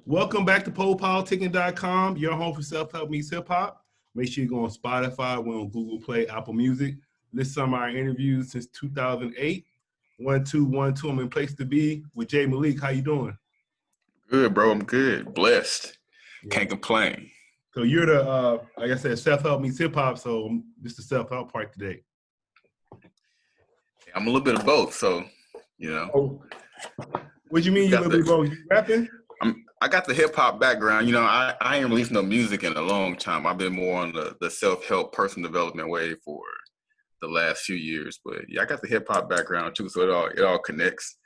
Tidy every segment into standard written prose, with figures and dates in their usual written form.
Welcome back to PoPolitickin.com, your home for self-help meets hip-hop. Make sure you go on Spotify, we're on Google Play, Apple Music. List some of our interviews since 2008. 1212, I'm in place to be with J Malik. How you doing? Good, bro. I'm good. Blessed. Can't complain. So you're the, like I said, self-help meets hip-hop, so this is the self-help part today. I'm a little bit of both, so, you know. Oh, what do you mean you're a little bit both? You rapping? I got the hip-hop background. You know, I ain't released no music in a long time. I've been more on the self-help, personal development way for the last few years. But, yeah, I got the hip-hop background, too, so it all connects.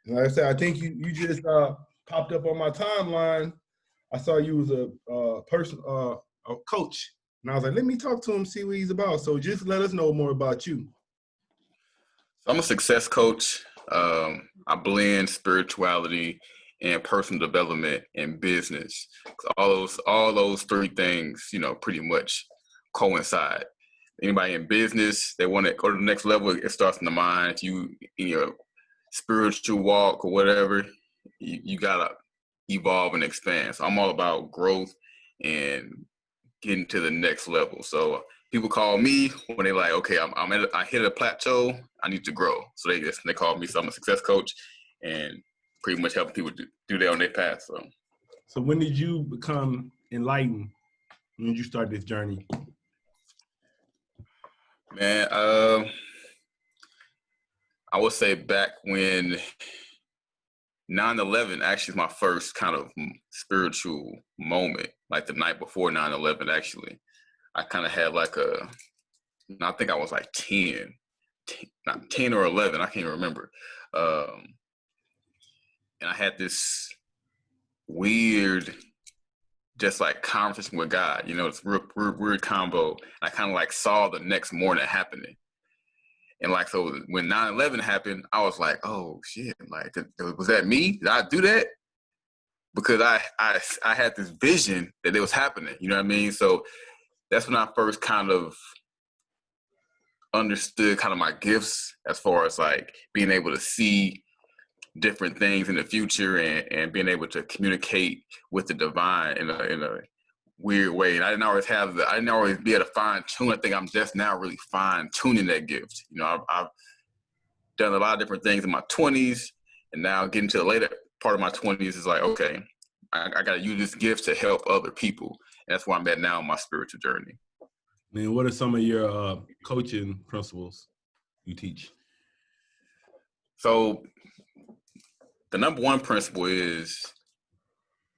Like I said, I think you just popped up on my timeline. I saw you was a coach, and I was like, let me talk to him, see what he's about. So just let us know more about you. So I'm a success coach. I blend spirituality and personal development and business. All those three things, you know, pretty much coincide. Anybody in business, they want to go to the next level. It starts in the mind. If you in your spiritual walk or whatever, you gotta evolve and expand. So I'm all about growth and getting to the next level. So people call me when they like, okay, I hit a plateau, I need to grow. So they call me. So I'm a success coach and pretty much helping people do that on their path. So when did you become enlightened? When did you start this journey? Man, I would say back when 9/11 actually is my first kind of spiritual moment, like the night before 9/11 actually. I kind of had like I think I was like 10 or 11, I can't remember. And I had this weird, just like conversation with God, you know, it's weird combo. I kind of like saw the next morning happening. And like, so when 9/11 happened, I was like, oh shit, like, was that me? Did I do that? Because I had this vision that it was happening, you know what I mean? So that's when I first kind of understood kind of my gifts as far as like being able to see different things in the future and being able to communicate with the divine in a weird way. And I didn't always be able to fine tune. I think I'm just now really fine tuning that gift. You know, I've done a lot of different things in my 20s, and now getting to the later part of my 20s is like, okay, I got to use this gift to help other people. And that's where I'm at now in my spiritual journey. Man, what are some of your coaching principles you teach? So the number one principle is,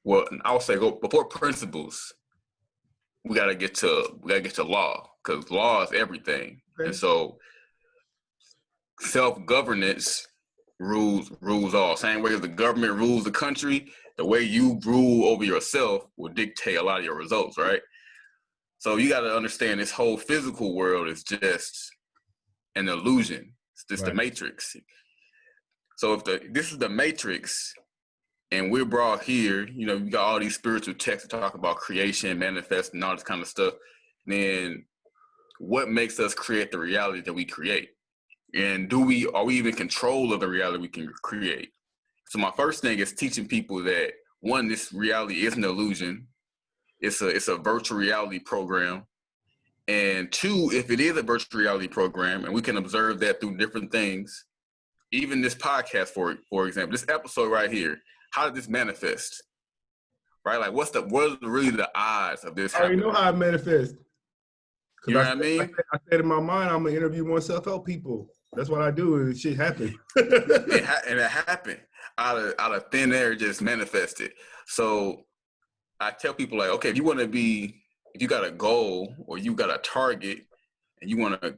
well, I would say before principles, we gotta get to law, because law is everything. Okay. And so self-governance rules all. Same way as the government rules the country, the way you rule over yourself will dictate a lot of your results, right? So you got to understand this whole physical world is just an illusion. It's just the matrix. So if this is the matrix and we're brought here, you know, you got all these spiritual texts that talk about creation, manifesting, all this kind of stuff, then what makes us create the reality that we create? And are we even in control of the reality we can create? So my first thing is teaching people that, one, this reality is an illusion. It's a virtual reality program. And two, if it is a virtual reality program and we can observe that through different things, even this podcast, for example, this episode right here, how did this manifest? Right? Like what are really the odds of this happening? I already know how it manifests. You know what I mean? I said in my mind, I'm gonna interview more self-help people. That's what I do, and shit happened. And it happened out of thin air, just manifested. So I tell people like, okay, if you got a goal or you got a target and you want to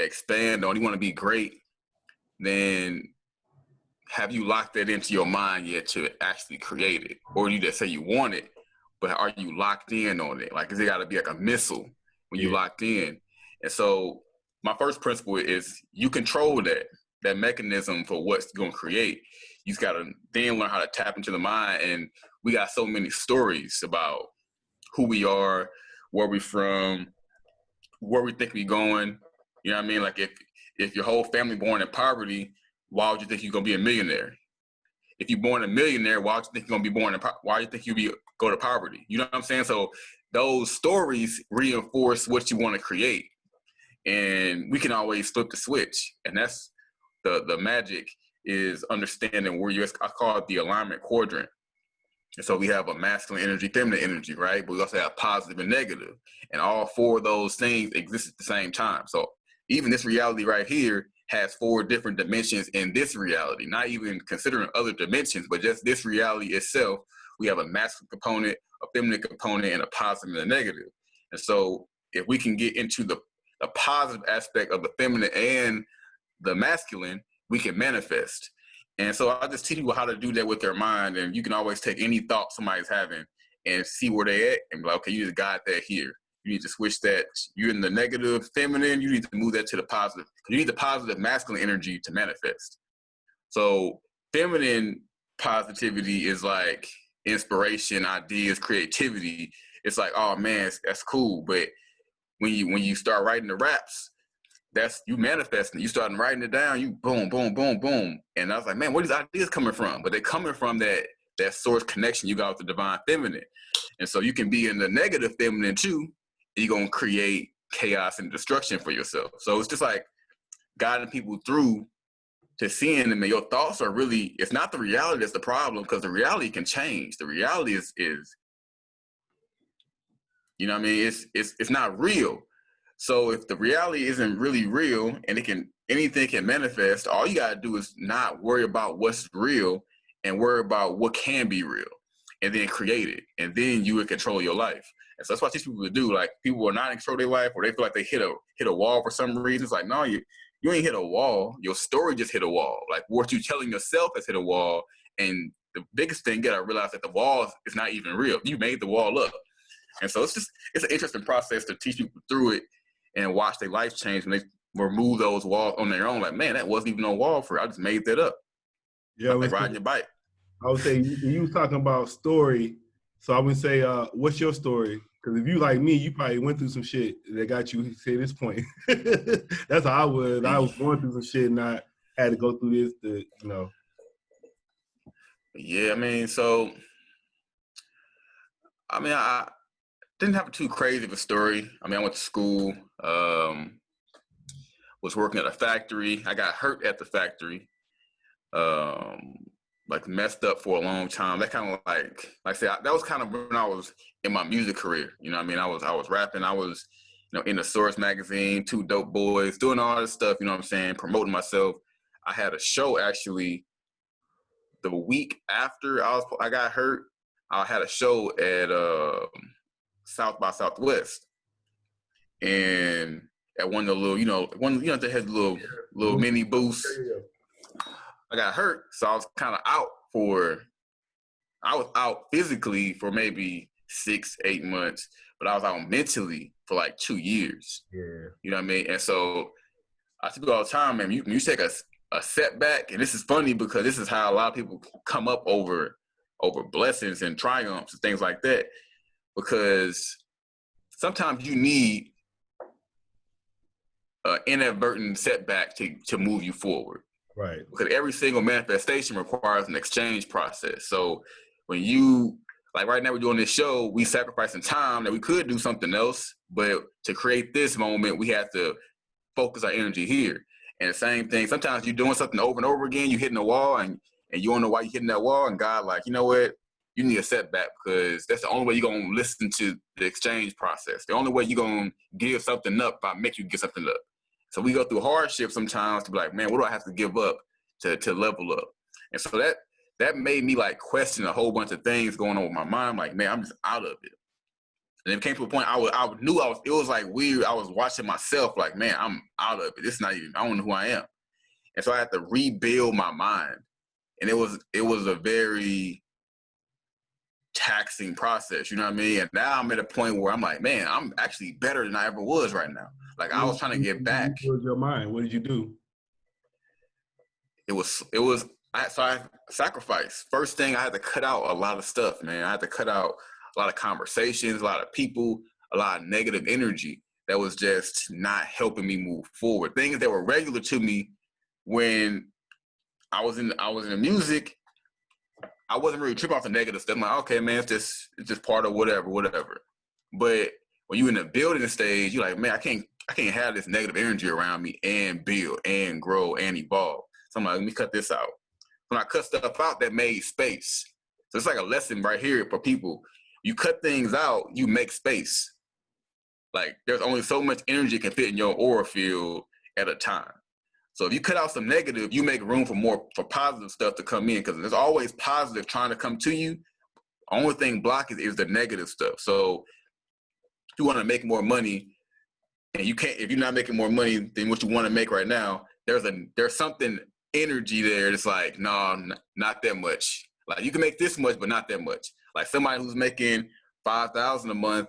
expand on, you want to be great, then have you locked that into your mind yet to actually create it? Or you just say you want it, but are you locked in on it? Like, is it got to be like a missile when you locked in? And so my first principle is you control that mechanism for what's going to create. You just got to then learn how to tap into the mind. And we got so many stories about who we are, where we're from, where we think we're going. You know what I mean? Like if your whole family born in poverty, why would you think you're going to be a millionaire? if you're born a millionaire, why do you think you're gonna be born why do you think go to poverty? You know what I'm saying? So those stories reinforce what you want to create, and we can always flip the switch. And that's the magic is understanding where I call it the alignment quadrant. And so we have a masculine energy, feminine energy, right? But we also have positive and negative. And all four of those things exist at the same time. So even this reality right here has 4 different dimensions in this reality, not even considering other dimensions, but just this reality itself. We have a masculine component, a feminine component, and a positive and a negative. And so if we can get into the positive aspect of the feminine and the masculine, we can manifest. And so I just teach people how to do that with their mind. And you can always take any thought somebody's having and see where they at and be like, okay, you just got that here. You need to switch that. You're in the negative feminine. You need to move that to the positive. You need the positive masculine energy to manifest. So feminine positivity is like inspiration, ideas, creativity. It's like, oh man, that's cool. But when you start writing the raps, that's you manifesting. You starting writing it down. You boom, boom, boom, boom. And I was like, man, where these ideas coming from? But they're coming from that source connection you got with the divine feminine. And so you can be in the negative feminine too. And you're gonna create chaos and destruction for yourself. So it's just like guiding people through to seeing them. And your thoughts are really, it's not the reality that's the problem, because the reality can change. The reality is you know what I mean? It's not real. So if the reality isn't really real and anything can manifest, all you gotta do is not worry about what's real and worry about what can be real, and then create it, and then you would control your life. And so that's what I teach people to do. Like, people are not in control of their life, or they feel like they hit a wall for some reason. It's like, no, you ain't hit a wall. Your story just hit a wall. Like, what you telling yourself has hit a wall. And the biggest thing, you gotta realize that the wall is not even real. You made the wall up. And so it's an interesting process to teach people through it and watch their life change when they remove those walls on their own. Like, man, that wasn't even a wall for it. I just made that up. Yeah, like riding your bike. I would say you was talking about story, so I would say, what's your story? Because if you like me, you probably went through some shit that got you to this point. That's how I was. I was going through some shit, and I had to go through this to, you know. Yeah, I mean, I didn't have too crazy of a story. I mean, I went to school, was working at a factory. I got hurt at the factory, like messed up for a long time. That kind of like I said, that was kind of when I was in my music career. You know what I mean? I was rapping. I was, in the Source magazine, Two Dope Boys, doing all this stuff, you know what I'm saying, promoting myself. I had a show actually the week after I got hurt. I had a show at South by Southwest, and at one of the little, they had little mini booths. I got hurt, so I was kind of I was out physically for maybe 6-8 months, but I was out mentally for like 2 years. Yeah. You know what I mean? And so I tell people all the time, man, you take a setback, and this is funny because this is how a lot of people come up over blessings and triumphs and things like that, because sometimes you need an inadvertent setback to move you forward. Right. Because every single manifestation requires an exchange process. So when you, like right now we're doing this show, we sacrificing time that we could do something else, but to create this moment, we have to focus our energy here. And the same thing, sometimes you're doing something over and over again, you're hitting a wall, and you don't know why you're hitting that wall, and God like, you know what? You need a setback, because that's the only way you're going to listen to the exchange process. The only way you're going to give something up by making you give something up. So we go through hardship sometimes to be like, man, what do I have to give up to level up? And so that made me like question a whole bunch of things going on with my mind. Like, man, I'm just out of it. And it came to a point it was like weird. I was watching myself like, man, I'm out of it. It's not even, I don't know who I am. And so I had to rebuild my mind. And it was a very taxing process, you know what I mean? And now I'm at a point where I'm like, man, I'm actually better than I ever was right now. Like, I was trying to get back. What was your mind? What did you do? I sacrificed. First thing, I had to cut out a lot of stuff, man. I had to cut out a lot of conversations, a lot of people, a lot of negative energy that was just not helping me move forward. Things that were regular to me when I was in the music, I wasn't really tripping off the negative stuff. I'm like, okay, man, it's just part of whatever. But when you're in the building stage, you're like, man, I can't have this negative energy around me and build and grow and evolve. So I'm like, let me cut this out. When I cut stuff out, that made space. So it's like a lesson right here for people. You cut things out, you make space. Like there's only so much energy can fit in your aura field at a time. So if you cut out some negative, you make room for positive stuff to come in, because there's always positive trying to come to you. Only thing blocking is the negative stuff. So if you want to make more money, and you can't, if you're not making more money than what you want to make right now, there's something energy there that's like, no, not that much. Like you can make this much, but not that much. Like somebody who's making $5,000 a month,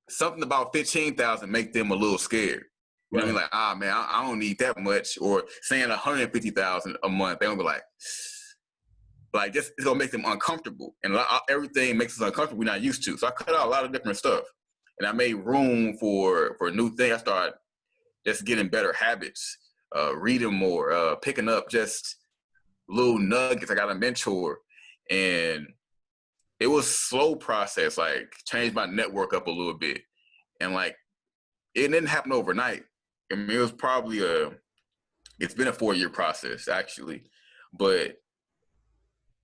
something about 15,000 make them a little scared. You know what I mean? Like, man, I don't need that much. Or saying 150,000 a month, they're gonna be like this is gonna make them uncomfortable. And everything makes us uncomfortable we're not used to. So I cut out a lot of different stuff, and I made room for new things. I started just getting better habits, reading more, picking up just little nuggets. I got a mentor, and it was a slow process. Like changed my network up a little bit, and like it didn't happen overnight. I mean, it was probably it's been a 4-year process actually, but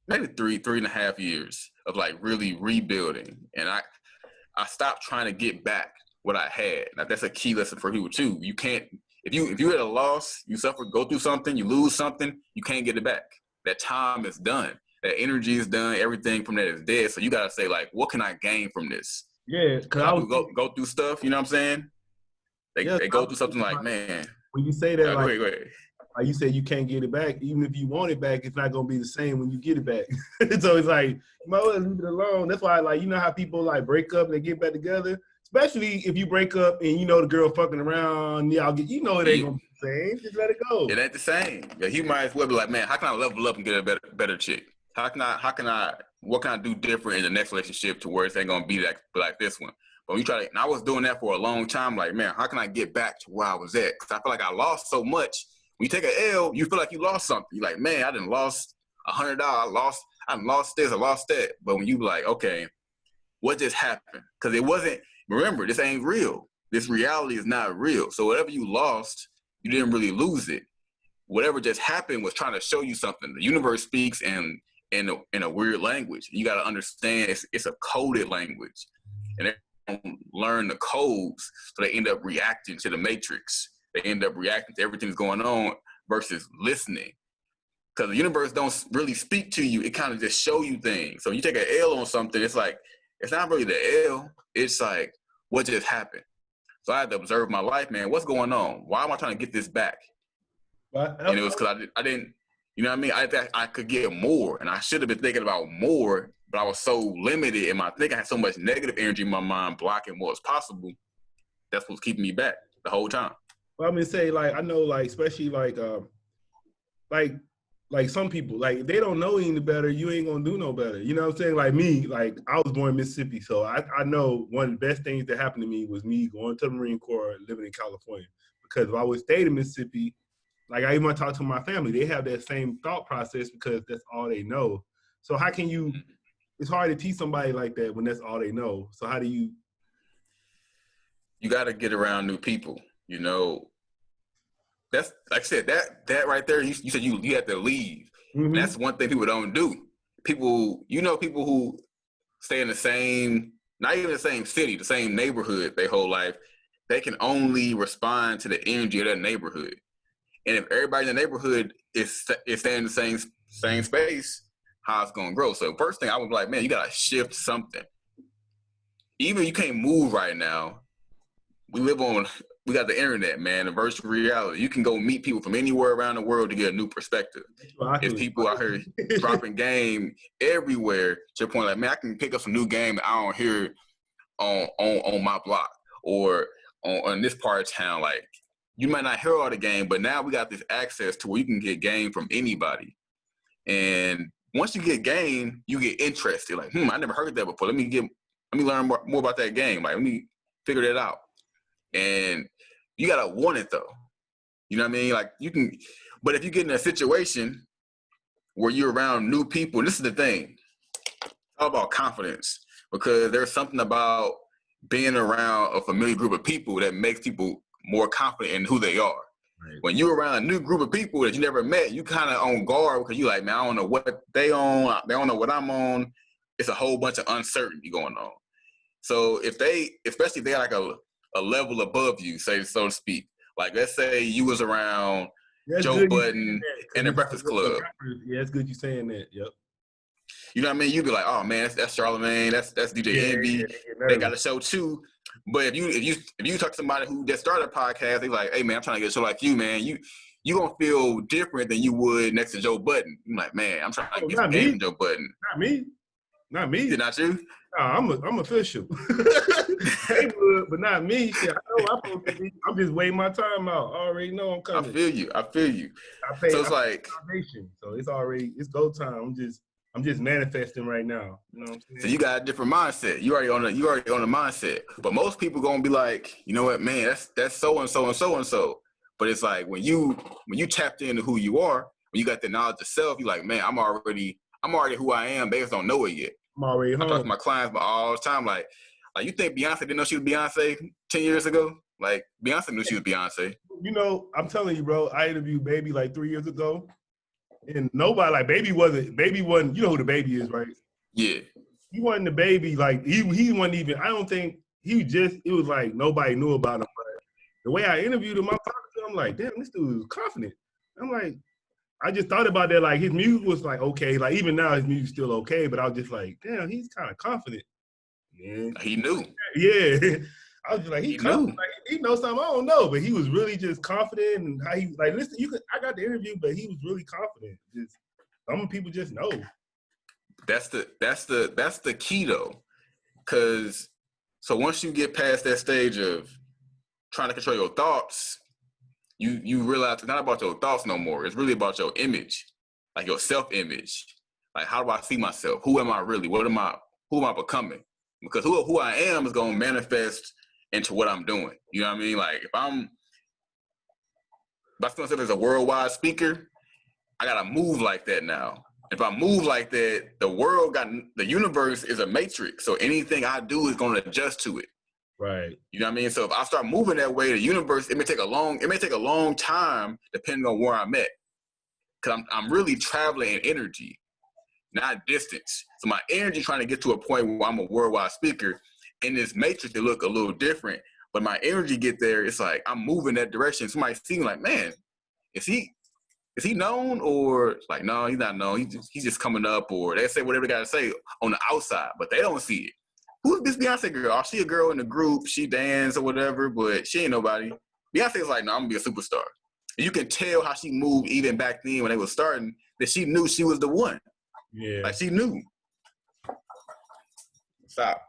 maybe three and a half years of like really rebuilding. And I stopped trying to get back what I had. Now that's a key lesson for people too. You can't, if you had a loss, you suffer, go through something, you lose something, you can't get it back. That time is done. That energy is done. Everything from that is dead. So you gotta say like, what can I gain from this? Yeah, because I was go through stuff. You know what I'm saying? They go through something like, man. When you say that, go like, ahead. Like you said, you can't get it back. Even if you want it back, it's not gonna be the same when you get it back. So it's like, you might well leave it alone. That's why, like, you know how people like break up and they get back together. Especially if you break up and you know the girl fucking around, y'all get, you know it ain't gonna be the same. Just let it go. It ain't the same. Yeah, he might as well be like, man, how can I level up and get a better chick? What can I do different in the next relationship to where it ain't gonna be like this one? But when you try to, and I was doing that for a long time, like, man, how can I get back to where I was at? Because I feel like I lost so much. When you take an L, you feel like you lost something. You're like, man, I done lost $100. I lost this, I lost that. But when you be like, okay, what just happened? Because it wasn't, remember, this ain't real. This reality is not real. So whatever you lost, you didn't really lose it. Whatever just happened was trying to show you something. The universe speaks in a weird language. You got to understand it's a coded language. And they don't learn the codes, so they end up reacting to the matrix. They end up reacting to everything that's going on versus listening. Because the universe don't really speak to you. It kind of just show you things. So you take an L on something, it's like, it's not really the L. It's like, what just happened? So I had to observe my life, man. What's going on? Why am I trying to get this back? And it was because I didn't, you know what I mean? I thought I could get more, and I should have been thinking about more, but I was so limited in my thinking. I had so much negative energy in my mind blocking what was possible. That's what's keeping me back the whole time. Well, I'm gonna say, like, I know, like, especially like some people, like, if they don't know any better, you ain't gonna do no better. You know what I'm saying? Like me, like, I was born in Mississippi, so I know one of the best things that happened to me was me going to the Marine Corps and living in California. Because if I would stay in Mississippi, like, I even talk to my family, they have that same thought process because that's all they know. So how can you, it's hard to teach somebody like that when that's all they know. So how do you? You got to get around new people, you know. That's, like I said, that right there, you said you had to leave. Mm-hmm. That's one thing people don't do. People, you know, people who stay in the same, not even the same city, the same neighborhood their whole life, they can only respond to the energy of that neighborhood. And if everybody in the neighborhood is staying in the same space, how it's gonna grow. So first thing I would be like, man, you gotta shift something. Even if you can't move right now, we got the internet, man, the virtual reality. You can go meet people from anywhere around the world to get a new perspective. If people out here dropping game everywhere, to your point, like, man, I can pick up some new game that I don't hear on my block or on this part of town. Like, you might not hear all the game, but now we got this access to where you can get game from anybody. And once you get game, you get interested. Like, I never heard that before. Let me learn more about that game. Like, let me figure that out. And you gotta want it though. You know what I mean? Like, you can, but if you get in a situation where you're around new people. This is the thing. It's all about confidence, because there's something about being around a familiar group of people that makes people more confident in who they are. Right. When you're around a new group of people that you never met, you kind of on guard because you're like, man, I don't know what they on. They don't know what I'm on. It's a whole bunch of uncertainty going on. So especially if they're like a level above you, say, so to speak, like let's say you was around Joe Budden and the Breakfast Club. Yeah, it's good you saying that. Yep. You know what I mean? You'd be like, oh man, that's Charlamagne, that's DJ Envy. They got a show too. But if you talk to somebody who just started a podcast, they're like, hey man, I'm trying to get a show like you, man. You gonna feel different than you would next to Joe Budden. You're like, man, I'm trying to get some game from Joe Budden. Not me. Not you? No, I'm official. They would, but not me. Shit, I know I'm just waiting my time out. I already know I'm coming. I feel you. So it's like, so it's go time. I'm just manifesting right now. You know what I'm saying? So you got a different mindset. You already on the mindset. But most people gonna be like, you know what, man, that's so and so and so and so. But it's like when you tapped into who you are, when you got the knowledge of self, you're like, man, I'm already who I am. They just don't know it yet. I'm already home. I talk to my clients all the time, like you think Beyonce didn't know she was Beyonce 10 years ago? Like Beyonce knew she was Beyonce. You know, I'm telling you, bro. I interviewed Baby like 3 years ago, and nobody like Baby wasn't. You know who the Baby is, right? Yeah. He wasn't the Baby. Like he wasn't even. I don't think it was like nobody knew about him. But the way I interviewed him, I'm like, damn, this dude was confident. I'm like, I just thought about that. Like his music was like okay. Like even now his music's still okay. But I was just like, damn, he's kind of confident. Man. He knew. Yeah. I was just like, he knew. Like, he knows something I don't know, but he was really just confident and how he like. Listen, I got the interview, but he was really confident. Just some people just know. That's the key though, because so once you get past that stage of trying to control your thoughts, you realize it's not about your thoughts no more. It's really about your image, like your self-image. Like how do I see myself? Who am I really? Who am I becoming? Because who I am is going to manifest into what I'm doing. You know what I mean? Like if I see myself as a worldwide speaker, I got to move like that now. If I move like that, the universe is a matrix. So anything I do is going to adjust to it. Right. You know what I mean? So if I start moving that way, the universe, it may take a long time depending on where I'm at. Because I'm really traveling in energy, not distance. So my energy trying to get to a point where I'm a worldwide speaker. In this matrix, it look a little different. But my energy get there, it's like I'm moving that direction. Somebody see me like, man, is he known? Or it's like, no, he's not known. He's just coming up. Or they say whatever they got to say on the outside, but they don't see it. Who's this Beyonce girl? Oh, she a girl in the group. She dance or whatever, but she ain't nobody. Beyonce's like, no, I'm going to be a superstar. And you can tell how she moved even back then when they were starting, that she knew she was the one. Yeah. Like she knew. Stop.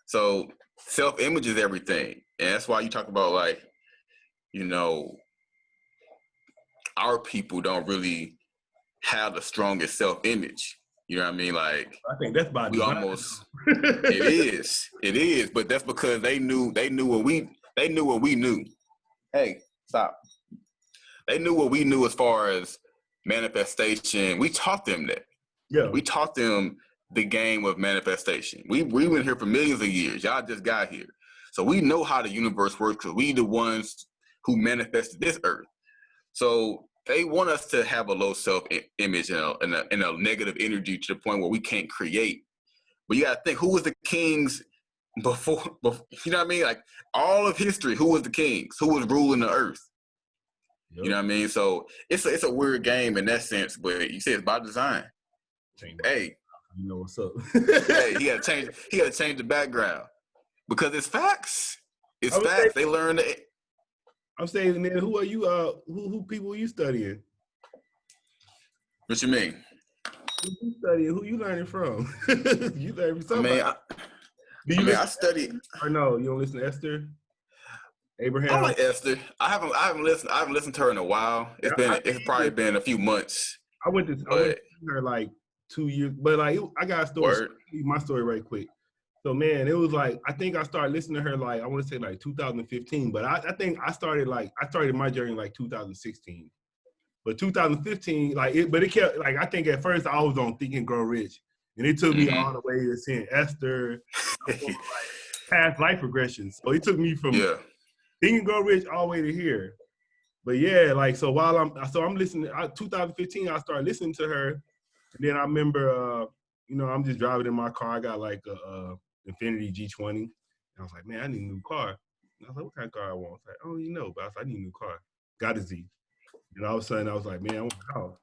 So self-image is everything. And that's why you talk about like, you know, our people don't really have the strongest self-image. You know what I mean? Like I think that's about we almost it is, but that's because they knew what we knew. Hey, stop. They knew what we knew as far as manifestation. We taught them that. Yeah. We taught them the game of manifestation. We've been here for millions of years. Y'all just got here. So we know how the universe works because we the ones who manifested this earth. So they want us to have a low self-image and a negative energy to the point where we can't create. But you got to think, who was the kings before, you know what I mean? Like all of history, who was the kings? Who was ruling the earth? Yep. You know what I mean? So it's a weird game in that sense, but you say it's by design. Hey, you know what's up. Hey, he got to change the background because it's facts. It's facts. They learned it. I'm saying, man, who are you? Who people are you studying? What you mean? Who you studying? Who you learning from? You learning from somebody. I study. Or no, you don't listen to Esther? Abraham. I like Esther. I haven't listened to her in a while. It's probably been a few months. I went to her like 2 years, but like I got a story. My story right quick. So man, it was like I think I started listening to her like I want to say like 2015, but I think I started my journey like 2016. But 2015, but it kept like I think at first I was on Think and Grow Rich, and it took me all the way to seeing Esther, like past life regressions. So it took me from Think and Grow Rich all the way to here. But yeah, like so while I'm listening. 2015, I started listening to her, and then I remember, I'm just driving in my car. I got like a Infiniti G20. And I was like, man, I need a new car. And I was like, what kind of car I want? I was like, oh, but I was like, I need a new car. Got a Z. And all of a sudden, I was like, man, I want a house.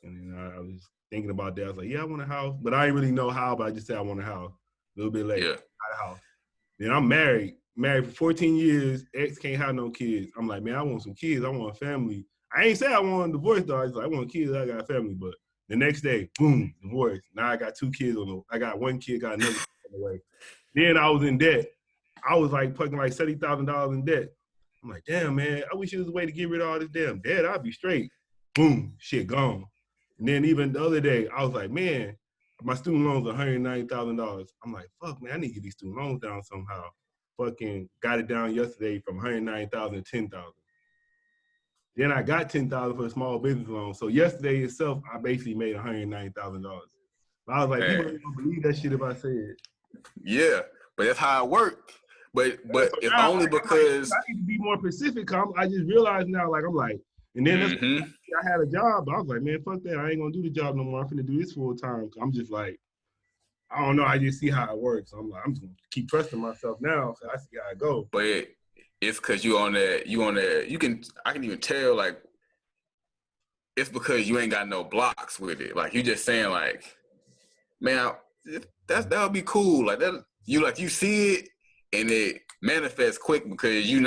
And then I was thinking about that. I was like, yeah, I want a house. But I didn't really know how, but I just said I want a house. A little bit later, got a house. Then I'm married for 14 years. Ex can't have no kids. I'm like, man, I want some kids. I want a family. I ain't say I want a divorce, though. I was like, I want kids. I got a family. But the next day, boom, divorce. Now I got 2 kids I got 1 kid, got another kid on the way. Then I was in debt. I was like fucking like $70,000 in debt. I'm like, damn, man, I wish there was a way to get rid of all this damn debt. I'd be straight. Boom, shit gone. And then even the other day, I was like, man, my student loans are $190,000. I'm like, fuck, man, I need to get these student loans down somehow. Fucking got it down yesterday from $190,000 to $10,000. Then I got $10,000 for a small business loan. So yesterday itself, I basically made $190,000. I was like, people don't believe that shit if I say it. Yeah, but that's how it worked. But it's only because I need to be more specific. I just realized now, and then I had a job, but I was like, man, fuck that. I ain't gonna do the job no more. I'm finna do this full time. I'm just like, I don't know. I just see how it works. I'm like, I'm just gonna keep trusting myself now. So I see how it go. But it's because I can even tell like it's because you ain't got no blocks with it. Like you just saying like, man, that would be cool. Like that, you see it and it manifests quick because you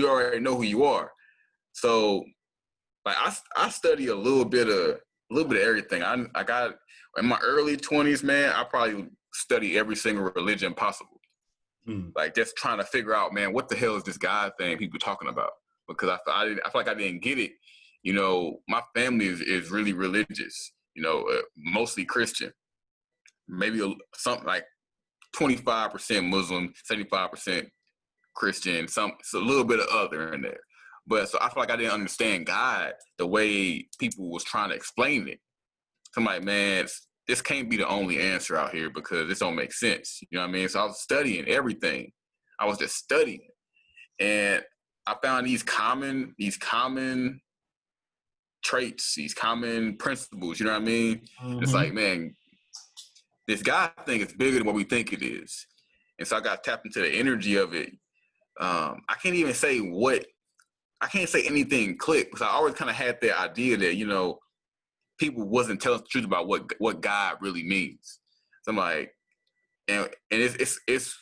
already know who you are. So like I study a little bit of everything. I got in my early 20s, man. I probably study every single religion possible. Like just trying to figure out, man, what the hell is this God thing people talking about? Because I feel like I didn't get it. My family is really religious. Mostly Christian. Maybe something like 25% Muslim, 75% Christian. It's a little bit of other in there. But so I feel like I didn't understand God the way people was trying to explain it. So I'm like, man, this can't be the only answer out here because this don't make sense. You know what I mean? So I was studying everything. I was just studying. And I found these common traits, these common principles, you know what I mean? It's like, man, this God thing is bigger than what we think it is. And so I got tapped into the energy of it. I can't say anything clicked because I always kind of had the idea that, people wasn't telling the truth about what God really means. So I'm like, and it's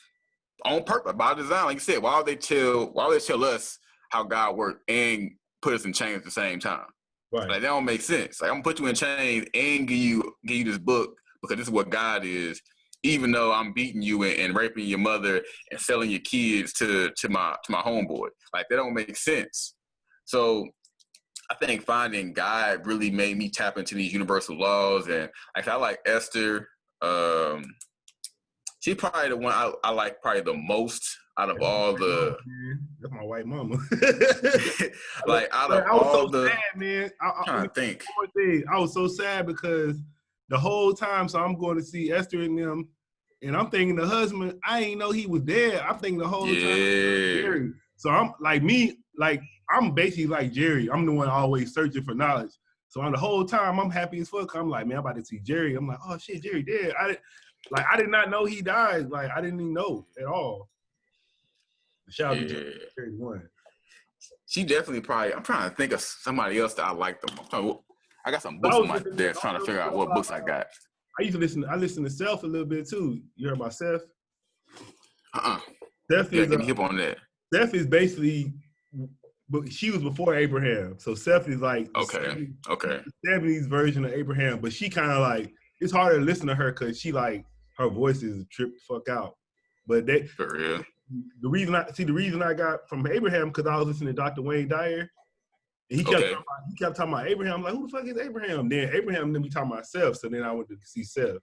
on purpose, by design. Like you said, why would they tell us how God works and put us in chains at the same time? Right. Like that don't make sense. Like I'm gonna put you in chains and give you this book because this is what God is, even though I'm beating you and raping your mother and selling your kids to my homeboy. Like that don't make sense. So I think finding God really made me tap into these universal laws. And like I like Esther. She's probably the one I like probably the most out of all the. That's my white mama. Like out of all the. Sad, man. I'm trying to think. I was so sad because the whole time, so I'm going to see Esther and them, and I'm thinking the husband, I ain't know he was there. I'm thinking the whole time Jerry. So I'm I'm basically like Jerry. I'm the one always searching for knowledge. So on the whole time, I'm happy as fuck. I'm like, man, I'm about to see Jerry. I'm like, oh shit, Jerry dead. I did not know he died. Like I didn't even know at all. Shout out to Jerry one. She definitely probably. I'm trying to think of somebody else that I like them. I got some books on my desk trying to figure out what books I got. I listen to Seth a little bit too. You heard about Seth? Seth is get me hip on that. Seth is basically, but she was before Abraham. So Seth is like the 70s version of Abraham, but she kind of like, it's harder to listen to her because she like, her voice is tripped the fuck out. But for real. The reason I got from Abraham because I was listening to Dr. Wayne Dyer, and he kept talking about Abraham. I'm like, who the fuck is Abraham? Then Abraham then be talking about Seth, so then I went to see Seth.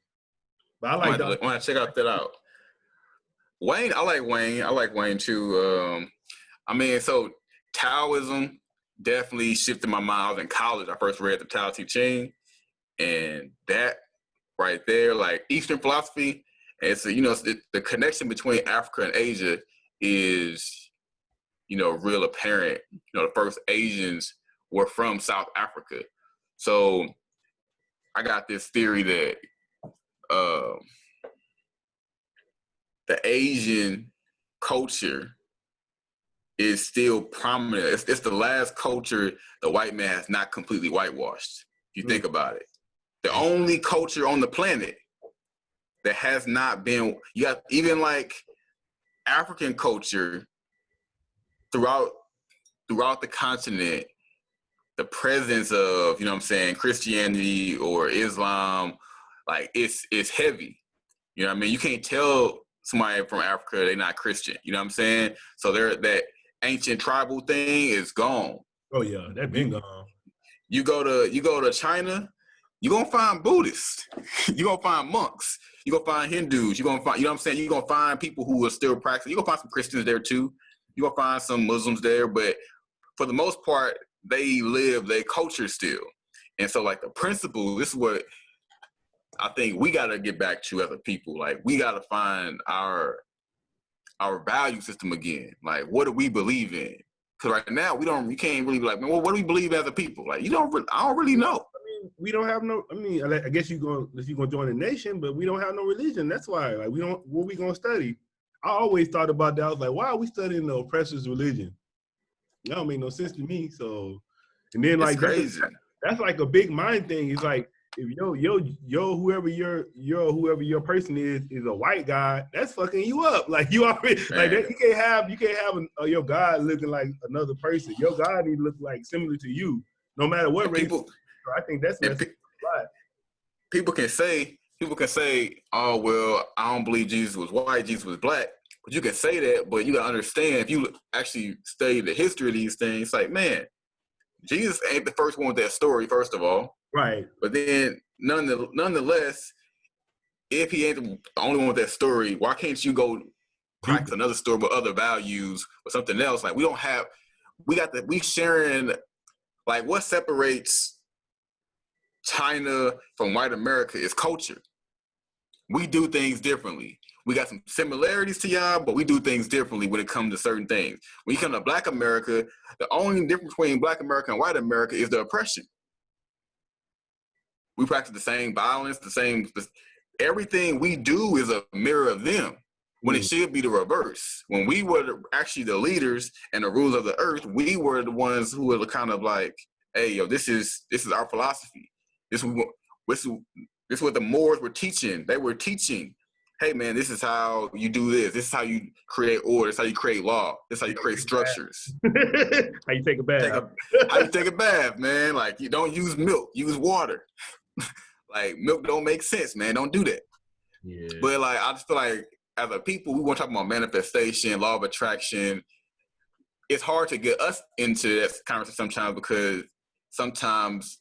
But I like I want to check that out. Wayne, I like Wayne. I like Wayne too. I mean, so Taoism, definitely shifted my mind. I was in college. I first read the Tao Te Ching, and that right there, like Eastern philosophy, and it's the connection between Africa and Asia is real apparent. The first Asians were from South Africa, so I got this theory that the Asian culture is still prominent. It's the last culture the white man has not completely whitewashed. If you think about it, the only culture on the planet that has not been, you got even like African culture throughout the continent, the presence of, Christianity or Islam, like it's heavy. You know what I mean? You can't tell somebody from Africa they're not Christian. You know what I'm saying? So that ancient tribal thing is gone. Oh yeah, that been gone. You go to China, you're gonna find Buddhists, you're gonna find monks, you're gonna find Hindus, you're gonna find, you're gonna find people who are still practicing, you're gonna find some Christians there too, you're gonna find some Muslims there, but for the most part, they live their culture still. And so like the principle, this is what I think we gotta get back to as a people. Like we gotta find our value system again. Like what do we believe in? Because right now we can't really be like, man, well, what do we believe as a people? Like I don't really know. I mean, we don't have no. I mean, I guess if you're gonna join a nation, but we don't have no religion. That's why. Like we don't. What we gonna study? I always thought about that. I was like, why are we studying the oppressor's religion? That don't make no sense to me. So, and then like it's crazy. That's like a big mind thing. It's like if whoever your person is a white guy, that's fucking you up. Like you already like that. You can't have your God looking like another person. Your God needs to look like similar to you, no matter what race. So I think that's right. People can say, oh well, I don't believe Jesus was white, Jesus was black. But you can say that, but you gotta understand if you actually study the history of these things, it's like, man, Jesus ain't the first one with that story, first of all. Right. But then nonetheless, if he ain't the only one with that story, why can't you go practice another story with other values or something else? Like we sharing, like what separates China from white America is culture. We do things differently. We got some similarities to y'all, but we do things differently when it comes to certain things. When you come to Black America, the only difference between Black America and white America is the oppression. We practice the same violence, everything we do is a mirror of them, when it should be the reverse. When we were actually the leaders and the rulers of the earth, we were the ones who were kind of like, hey, yo, this is our philosophy. This is what the Moors were teaching. They were teaching, hey man, this is how you do this. This is how you create order. This is how you create law. This is how you create structures. How you take a bath. How you take a bath, man. Like you don't use milk, use water. Like milk don't make sense, man. Don't do that. Yeah. But like I just feel like as a people, we want to talk about manifestation, law of attraction. It's hard to get us into that conversation sometimes because oftentimes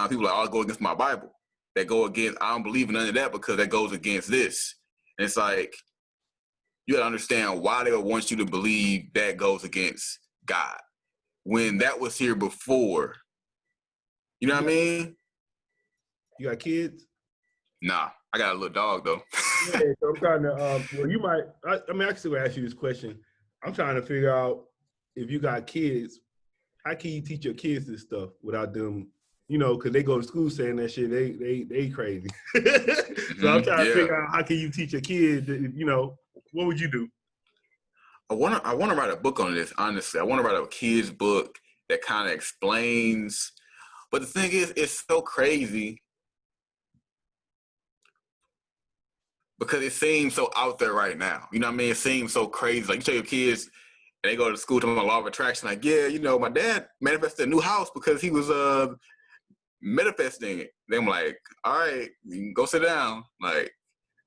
people are like, I'll go against my Bible. That go against, I don't believe in none of that because that goes against this. And it's like, you gotta understand why they would want you to believe that goes against God when that was here before. You know what I mean? You got kids? Nah, I got a little dog though. Yeah, so I'm trying to, I still ask you this question. I'm trying to figure out if you got kids, how can you teach your kids this stuff without them, because they go to school saying that shit, they crazy. So I'm trying to figure out how can you teach a kid, what would you do? I want to write a book on this, honestly. I want to write a kid's book that kind of explains, but the thing is, it's so crazy because it seems so out there right now. You know what I mean? It seems so crazy. Like you tell your kids, and they go to school talking about law of attraction, like, yeah, my dad manifested a new house because he was manifesting it. Then I'm like, all right, you can go sit down. Like,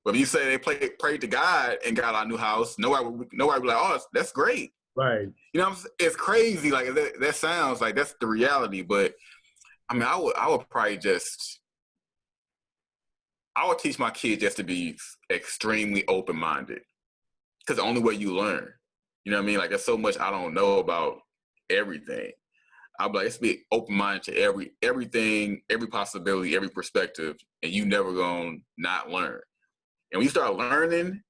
but if you say they prayed to God and got our new house, nobody would be like, oh, that's great. Right. It's crazy. Like that sounds like that's the reality. But I mean, I would probably I would teach my kids just to be extremely open-minded because the only way you learn. You know what I mean? Like there's so much I don't know about everything. I'll be like, let's be open-minded to everything, every possibility, every perspective, and you never gonna not learn. And when you start learning,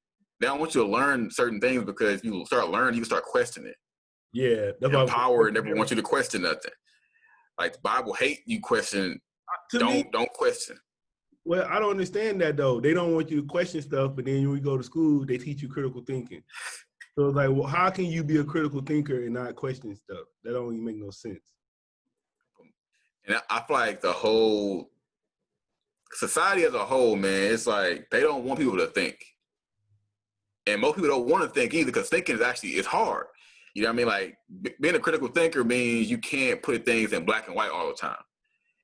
they don't want you to learn certain things, because if you start learning, you start questioning. Yeah, that's And why power never wants you to question nothing. Like the Bible hate you question. Don't question. Well, I don't understand that though. They don't want you to question stuff, but then when you go to school, they teach you critical thinking. So it's like, well, how can you be a critical thinker and not question stuff? That don't even make no sense. And I feel like the whole society as a whole, man, it's like they don't want people to think. And most people don't want to think either, because thinking is hard. You know what I mean? Like being a critical thinker means you can't put things in black and white all the time.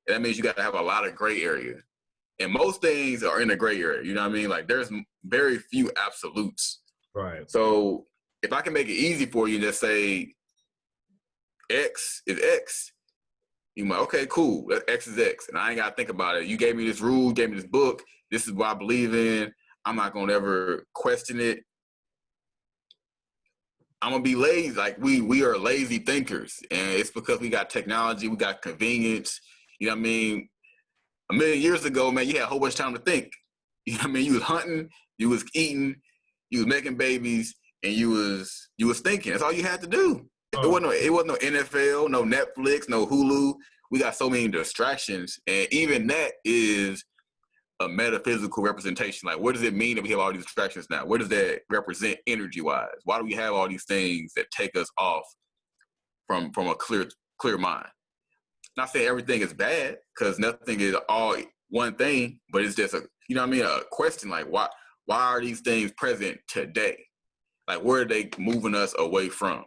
And that means you got to have a lot of gray area. And most things are in the gray area. You know what I mean? Like there's very few absolutes. Right. So if I can make it easy for you and just say X is X, you're like, okay, cool. X is X. And I ain't got to think about it. You gave me this rule, gave me this book. This is what I believe in. I'm not going to ever question it. I'm going to be lazy. Like we are lazy thinkers. And it's because we got technology, we got convenience. You know what I mean? A million years ago, man, you had a whole bunch of time to think. You know what I mean? You was hunting, you was eating, you was making babies, and you was thinking. That's all you had to do. It wasn't no NFL, no Netflix, no Hulu. We got so many distractions, and even that is a metaphysical representation. Like, what does it mean that we have all these distractions now? What does that represent energy-wise? Why do we have all these things that take us off from a clear mind? Not saying everything is bad, because nothing is all one thing, but it's just a question, like why are these things present today? Like, where are they moving us away from?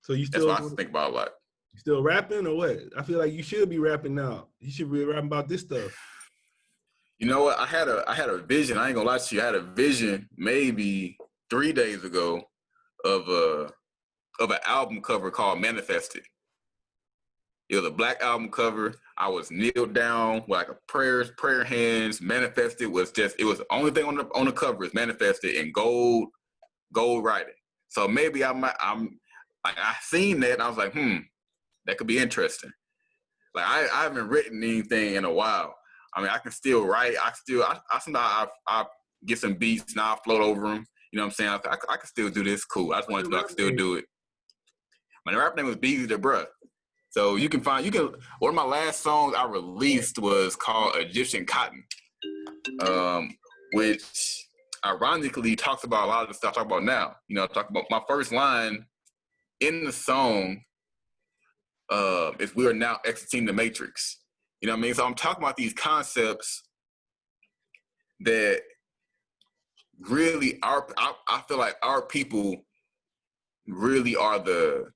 So that's what I think about a lot. You still rapping or what? I feel like you should be rapping now. You should be rapping about this stuff. You know what? I had a vision. I ain't gonna lie to you. I had a vision maybe 3 days ago of an album cover called Manifested. It was a black album cover. I was kneeled down with like a prayer hands. Manifested was it was the only thing on the cover is Manifested in gold writing. So maybe I seen that and I was like, that could be interesting. Like I haven't written anything in a while. I mean, I can still write. I sometimes I get some beats and I float over them. You know what I'm saying? I can still do this. Cool. I just wanted to know I can still do it. My rap name was Beezy the Bruh. So one of my last songs I released was called Egyptian Cotton, which ironically talks about a lot of the stuff I talk about now. You know, talk about my first line in the song is "We are now exiting the Matrix." You know what I mean? So I'm talking about these concepts that really I feel like our people really are the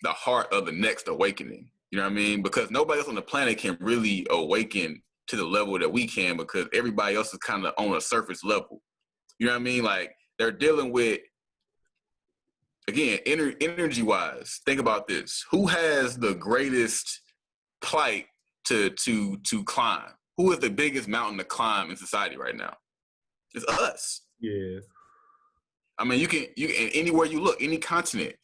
heart of the next awakening. You know what I mean? Because nobody else on the planet can really awaken to the level that we can, because everybody else is kind of on a surface level. You know what I mean? Like they're dealing with, again, energy wise. Think about this. Who has the greatest plight to climb? Who is the biggest mountain to climb in society right now? It's us. Yeah. I mean, you can anywhere you look, any continent,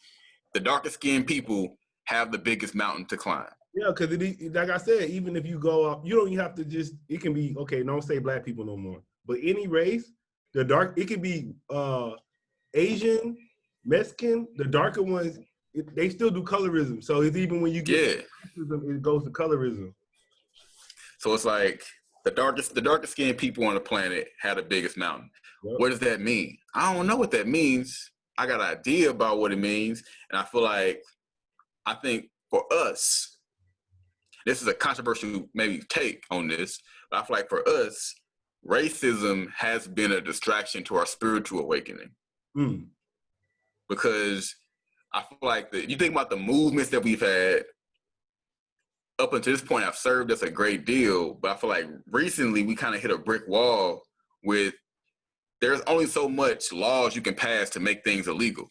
the darkest skinned people have the biggest mountain to climb. Yeah, because like I said, even if you go up, you don't even have to it can be, okay, don't say black people no more, but any race, it could be Asian, Mexican, the darker ones, they still do colorism. So it's even when you get racism, it goes to colorism. So it's like the darkest skinned people on the planet have the biggest mountain. Yep. What does that mean? I don't know what that means. I got an idea about what it means. And I think for us, this is a controversial maybe take on this, but I feel like for us, racism has been a distraction to our spiritual awakening. Because I feel like you think about the movements that we've had up until this point have served us a great deal, but I feel like recently we kind of hit a brick wall with there's only so much laws you can pass to make things illegal.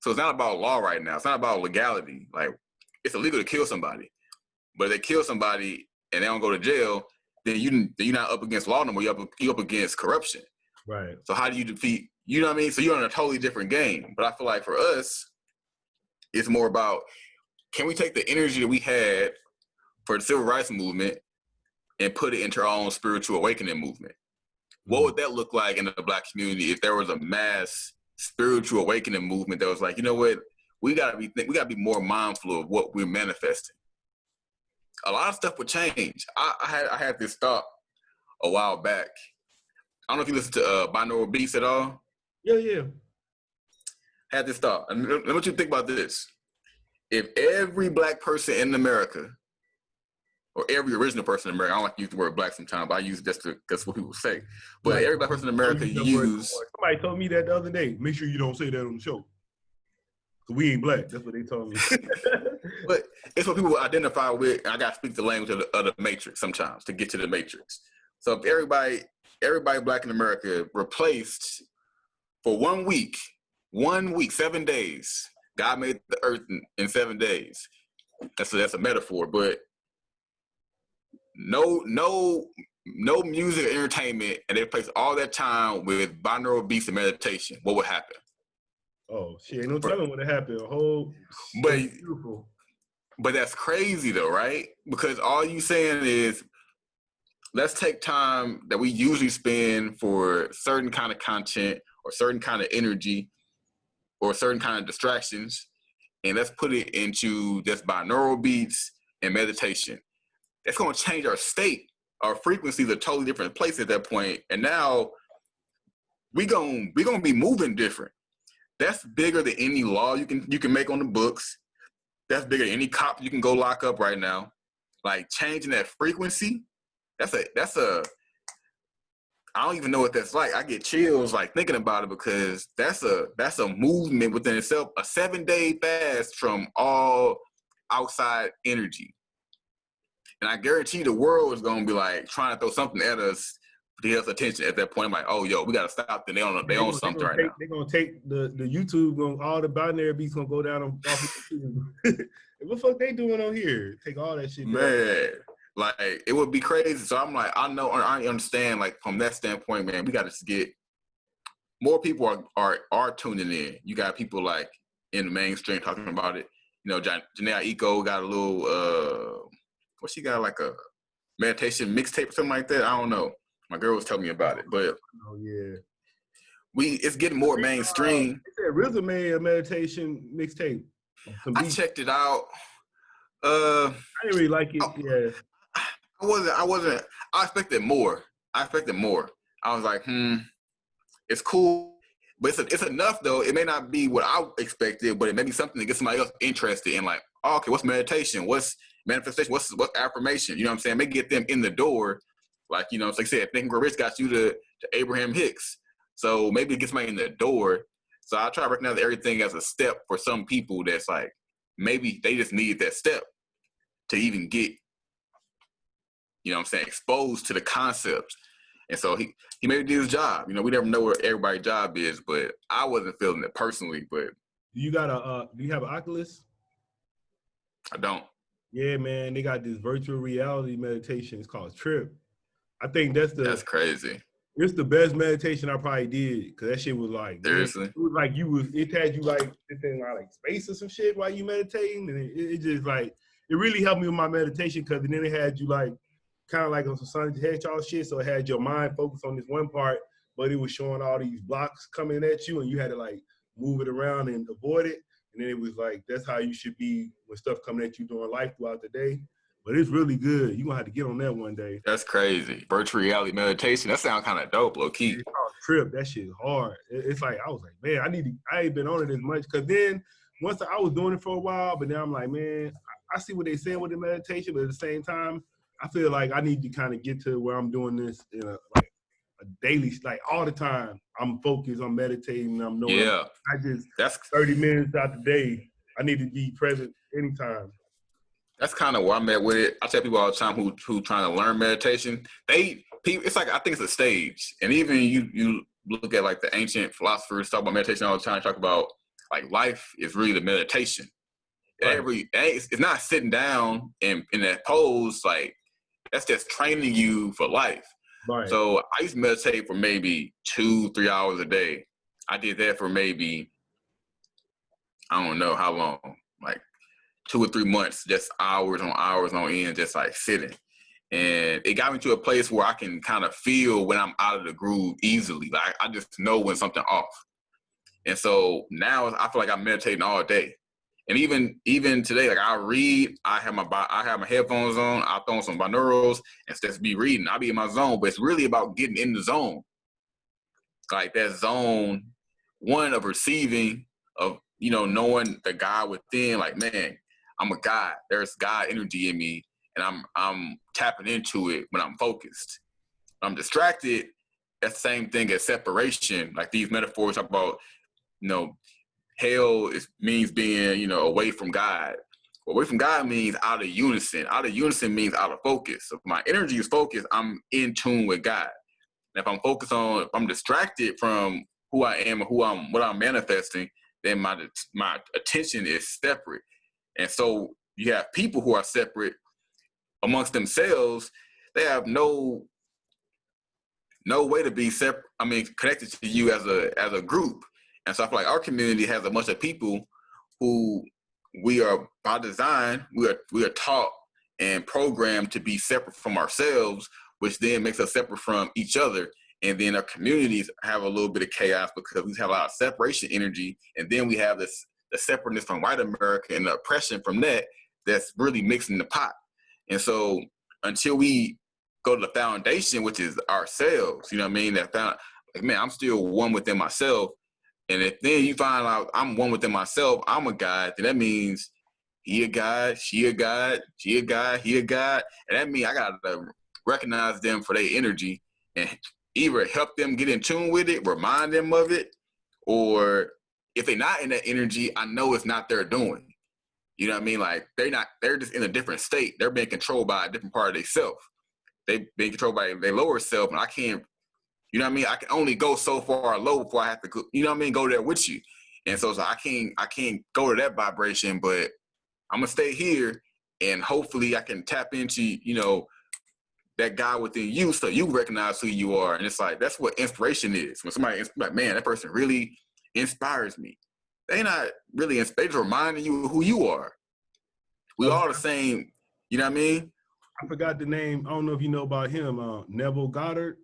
So it's not about law right now. It's not about legality. Like, it's illegal to kill somebody, but if they kill somebody and they don't go to jail, then you're not up against law no more. You're up against corruption. Right. So how do you defeat? You know what I mean? So you're on a totally different game. But I feel like for us, It's more about, can we take the energy that we had for the civil rights movement and put it into our own spiritual awakening movement? What would that look like in the Black community if there was a mass spiritual awakening movement that was like, you know what, we gotta be more mindful of what we're manifesting. A lot of stuff would change. I had this thought a while back. I don't know if you listen to binaural beats at all. Yeah. I had this thought. And let me what you think about this. If every Black person in America, or every original person in America, I don't like to use the word Black sometimes, but I use it just that's what people say. But Like, every Black person in America somebody told me that the other day. Make sure you don't say that on the show. Cause we ain't Black. That's what they told me. But it's what people identify with. And I got to speak the language of the matrix sometimes to get to the matrix. So if everybody Black in America replaced for 1 week, 7 days. God made the earth in 7 days. That's a metaphor, but no music or entertainment, and they replace all that time with binaural beats and meditation. What would happen? Oh shit! Ain't no telling what happened. Beautiful. But that's crazy though, right? Because all you saying is, let's take time that we usually spend for certain kind of content or certain kind of energy or certain kind of distractions, and let's put it into just binaural beats and meditation. That's going to change our state. Our frequencies are totally different place at that point, and now we gonna be moving different. That's bigger than any law you can make on the books. That's bigger than any cop you can go lock up right now. Like, changing that frequency, that's a I don't even know what that's like. I get chills like thinking about it, because that's a movement within itself. A 7-day fast from all outside energy. And I guarantee the world is gonna be like trying to throw something at us to get us attention at that point. I'm like, oh yo, we gotta stop them. They own something right now. They're gonna take the YouTube, all the binary beats gonna go down on YouTube. What the fuck they doing on here? Take all that shit down. Man, like, it would be crazy. So I'm like, I understand, like, from that standpoint, man, we gotta get more people are tuning in. You got people like in the mainstream talking about it. You know, Janae Eco got a little she got, like a meditation mixtape or something like that. I don't know. My girl was telling me about it, but oh yeah, it's getting more mainstream. They said RZA made a meditation mixtape. I checked it out. I didn't really like it. Yeah, I wasn't. I expected more. I was like, it's cool, but it's enough though. It may not be what I expected, but it may be something to get somebody else interested in. Like, oh, okay, what's meditation? What's manifestation? What's affirmation? You know what I'm saying? May get them in the door. Like, you know, it's like I said, Think and Grow Rich got you to Abraham Hicks. So maybe it gets somebody in the door. So I try to recognize everything as a step for some people that's like, maybe they just need that step to even get, you know what I'm saying, exposed to the concepts. And so he maybe did his job. You know, we never know what everybody's job is, but I wasn't feeling it personally. But do you have an Oculus? I don't. Yeah, man, they got this virtual reality meditation. It's called Trip. I think that's crazy. It's the best meditation I probably did, because that shit was like, seriously, man, it was like it had you like in like space or some shit while you meditating, and it just like, it really helped me with my meditation, because then it had you like kind of like on some Sonic the Hedgehog shit, so it had your mind focused on this one part, but it was showing all these blocks coming at you, and you had to like move it around and avoid it, and then it was like, that's how you should be when stuff coming at you during life throughout the day. But it's really good. You're going to have to get on that one day. That's crazy. Virtual reality meditation. That sounds kind of dope, low key. It's called Trip. That shit's hard. It's like, I was like, man, I ain't been on it as much. Because then, once I was doing it for a while, but now I'm like, man, I see what they saying with the meditation, but at the same time, I feel like I need to kind of get to where I'm doing this in a daily, like all the time. I'm focused, I'm meditating, I'm knowing. Yeah. That's 30 minutes out the day. I need to be present anytime. That's kind of where I'm at with it. I tell people all the time who trying to learn meditation, it's like, I think it's a stage. And even you look at like the ancient philosophers talk about meditation all the time, talk about like life is really the meditation. Right. It's not sitting down in that pose, like that's just training you for life. Right. So I used to meditate for maybe 2-3 hours a day. I did that for maybe I don't know how long, like 2 or 3 months, just hours on end, just like sitting. And it got me to a place where I can kind of feel when I'm out of the groove easily. Like I just know when something off. And so now I feel like I'm meditating all day. And even today, like I read, I have my headphones on, I throw on some binaurals and just be reading. I'll be in my zone, but it's really about getting in the zone. Like that zone, one of receiving, of knowing the God within. Like, man, I'm a God. There's God energy in me, and I'm tapping into it when I'm focused. I'm distracted. That's the same thing as separation. Like these metaphors talk about, hell means being, away from God. Away from God means out of unison. Out of unison means out of focus. So if my energy is focused, I'm in tune with God. And if I'm distracted from who I am and what I'm manifesting, then my attention is separate. And so you have people who are separate amongst themselves. They have no way to be separate. I mean, connected to you as a group. And so I feel like our community has a bunch of people who we are, by design, we are taught and programmed to be separate from ourselves, which then makes us separate from each other. And then our communities have a little bit of chaos because we have a lot of separation energy. And then we have the separateness from white America and the oppression from that's really mixing the pot. And so until we go to the foundation, which is ourselves, you know what I mean? I'm still one within myself. And if then you find out I'm one within myself, I'm a God, then that means he a God, she a God, she a God, he a God. And that means I got to recognize them for their energy and either help them get in tune with it, remind them of it, or if they're not in that energy, I know it's not their doing. You know what I mean? Like they're just in a different state. They're being controlled by a different part of themselves. They being controlled by their lower self, and I can't, you know what I mean? I can only go so far low before I have to go, you know what I mean? Go there with you. And so I can't go to that vibration, but I'm gonna stay here and hopefully I can tap into, that God within you so you recognize who you are. And it's like, that's what inspiration is. When somebody, like, man, that person really inspires me. They not really inspired, they're reminding you of who you are. We all the same, you know what I mean? I forgot the name. I don't know if you know about him, Neville Goddard.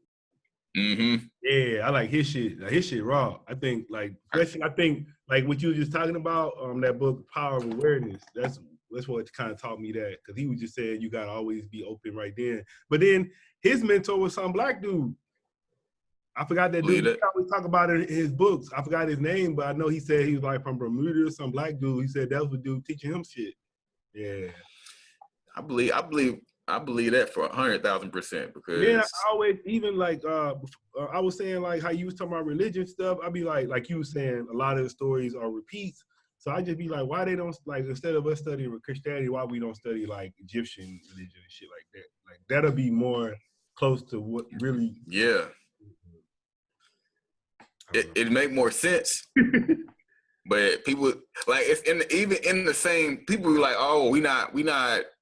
Mm-hmm. Yeah, I like his shit. Like, his shit raw. I think like what you were just talking about, that book, Power of Awareness. That's what kind of taught me that, because he was just saying you gotta always be open right then. But then his mentor was some black dude. I forgot that dude. We always talk about it in his books. I forgot his name, but I know he said he was like from Bermuda, some black dude. He said that was a dude teaching him shit. Yeah. I believe that for 100,000%, because then I always, even like I was saying, like how you was talking about religion stuff, I'd be like you were saying, a lot of the stories are repeats. So I just be like, why they don't, like, instead of us studying Christianity, why we don't study like Egyptian religion and shit like that? Like that'll be more close to what really. Yeah. It make more sense. But people, like, it's even in the same, people be like, oh, we not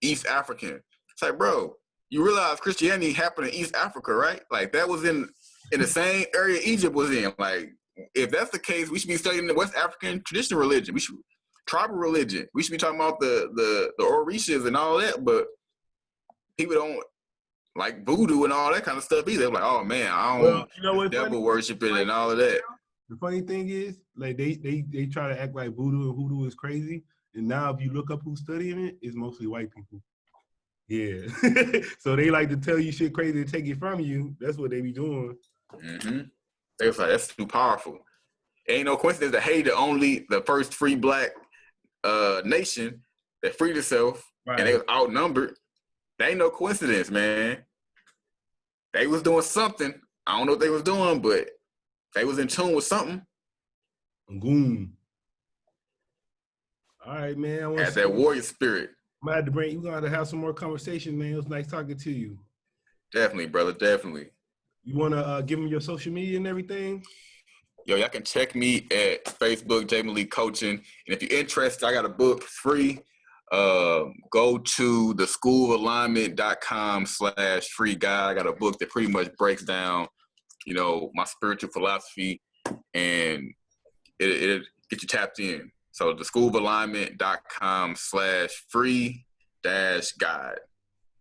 East African. It's like, bro, you realize Christianity happened in East Africa, right? Like that was in the same area Egypt was in. Like, if that's the case, we should be studying the West African traditional religion. We should tribal religion. We should be talking about the Orishas and all that. But people don't like voodoo and all that kind of stuff either. They're like, oh man, I don't devil worshiping and all of that. The funny thing is, like they try to act like voodoo and hoodoo is crazy, and now if you look up who's studying it, it's mostly white people. Yeah, so they like to tell you shit crazy to take it from you. That's what they be doing. Mm-hmm. They was like, that's too powerful. Ain't no coincidence that Haiti the first free black nation that freed itself, right, and they was outnumbered. That ain't no coincidence, man. They was doing something. I don't know what they was doing, but they was in tune with something. Goon. All right, man. Had that warrior spirit. I'm gonna have to bring you. Gonna have to have some more conversation, man. It was nice talking to you. Definitely, brother. Definitely. You wanna give them your social media and everything? Yo, y'all can check me at Facebook, J Malik Coaching. And if you're interested, I got a book free. Go to the schoolofalignment.com/free guide. I got a book that pretty much breaks down, my spiritual philosophy, and it get you tapped in. So the schoolofalignment.com/free-guide.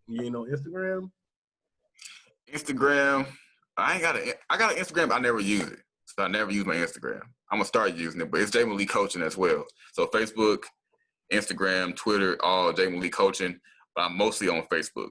You ain't on Instagram? Instagram, I got an Instagram, but I never use it. So I never use my Instagram. I'm gonna start using it, but it's J Malik Coaching as well. So Facebook, Instagram, Twitter, all J Malik Coaching, but I'm mostly on Facebook.